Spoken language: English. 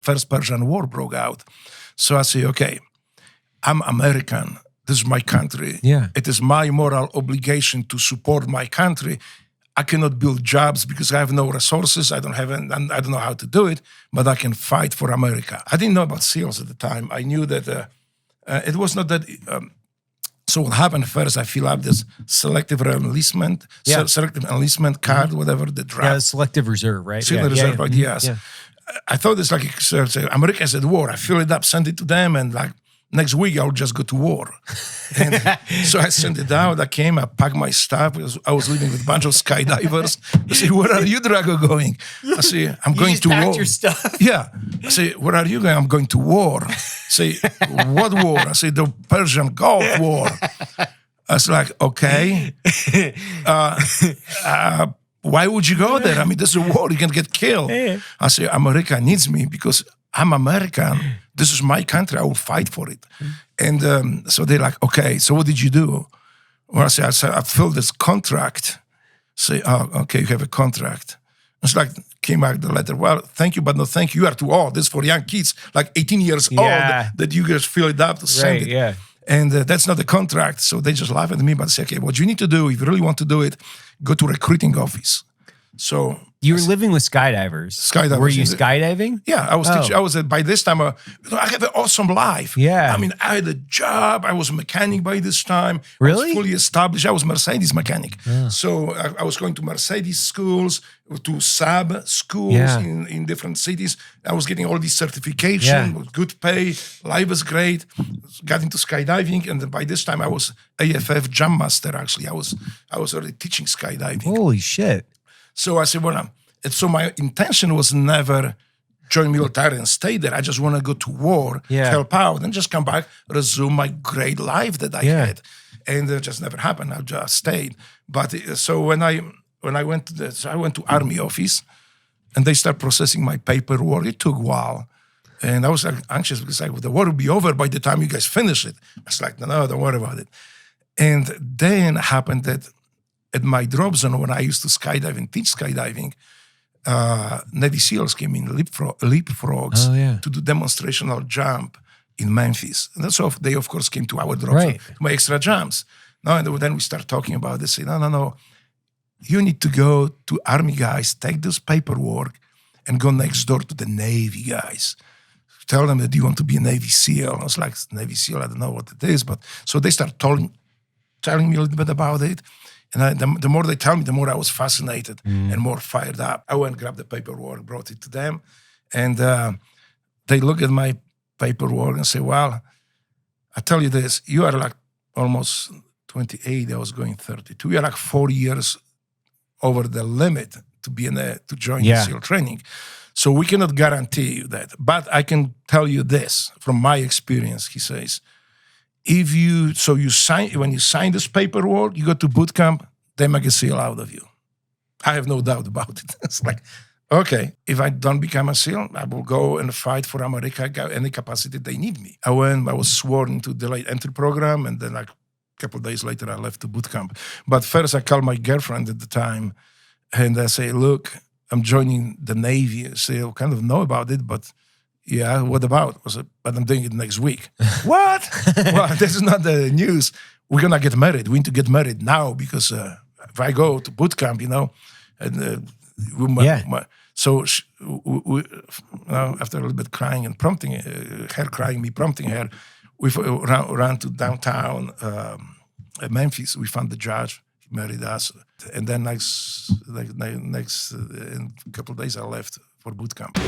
first Persian War broke out. So I say, okay, I'm American. This is my country. Yeah. It is my moral obligation to support my country. I cannot build jobs because I have no resources. I don't know how to do it, but I can fight for America. I didn't know about SEALs at the time. I knew that it was not that. So what happened first? I fill up this selective enlistment, selective enlistment card, whatever the draft. Yeah, selective reserve, right? Selective reserve, right? Yes. Yeah. I thought it's like America is at war. I fill it up, send it to them, and like next week I'll just go to war. And so I sent it out. I came, I packed my stuff because I was living with a bunch of skydivers. I say, "Where are you, Drago, going?" I say, "I'm going to war." Your stuff. Yeah. I say, "Where are you going?" "I'm going to war." I say, "What war?" I say, "The Persian Gulf War." I was like, "Okay. Why would you go there? I mean, this is a war. You can get killed." I say, "America needs me because I'm American. This is my country. I will fight for it." And so they're like, "Okay, so what did you do?" Well, I said, "I filled this contract." Say, "Oh, okay, you have a contract." It's like, came back the letter. "Well, thank you, but no thank you. You are too old. This is for young kids, like 18 years old, that you guys fill it up to send it." Yeah. And that's not the contract. So they just laugh at me, but say, "Okay, what you need to do, if you really want to do it, go to recruiting office." So you were living with skydivers. Were you skydiving? Yeah, I was teaching. I was by this time. I had an awesome life. Yeah, I mean, I had a job. I was a mechanic by this time. Really? I was fully established. I was Mercedes mechanic. Yeah. So I was going to Mercedes schools, to Saab schools in different cities. I was getting all these certification, good pay. Life was great. Got into skydiving, and by this time I was AFF jump master. Actually, I was already teaching skydiving. Holy shit! So I said, well, so my intention was never join military and stay there. I just want to go to war, help out, and just come back, resume my great life that I had. And it just never happened. I just stayed. But so when I went to I went to Army office, and they start processing my paperwork. It took a while. And I was like anxious because the war will be over by the time you guys finish it. I was like, no, don't worry about it. And then happened that at my drop zone, when I used to skydive and teach skydiving, Navy SEALs came in, leapfrogs, to do demonstrational jump in Memphis. And so they, of course, came to our drop zone, to my extra jumps. No, and then we start talking about this. Say, no. You need to go to Army guys, take this paperwork, and go next door to the Navy guys. Tell them that you want to be a Navy SEAL. I was like, Navy SEAL, I don't know what it is. But so they start telling me a little bit about it. And the more they tell me, the more I was fascinated and more fired up. I went and grabbed the paperwork, brought it to them. And they look at my paperwork and say, well, I tell you this, you are like almost 28, I was going 32. You're like 4 years over the limit to be to join the SEAL training. So we cannot guarantee you that. But I can tell you this, from my experience, he says, when you sign this paperwork, you go to boot camp, they make a SEAL out of you. I have no doubt about it. It's like, okay, if I don't become a SEAL, I will go and fight for America, any capacity they need me. I was sworn into the delayed entry program, and then like a couple of days later, I left the boot camp. But first, I called my girlfriend at the time, and I say, look, I'm joining the Navy. I say, I kind of know about it, but yeah, what about? I said, but I'm doing it next week. What? Well, this is not the news. We're going to get married. We need to get married now because if I go to boot camp, and so after a little bit crying and prompting her, crying, me prompting her, we ran to downtown Memphis. We found the judge. He married us. And then next in a couple of days, I left for boot camp.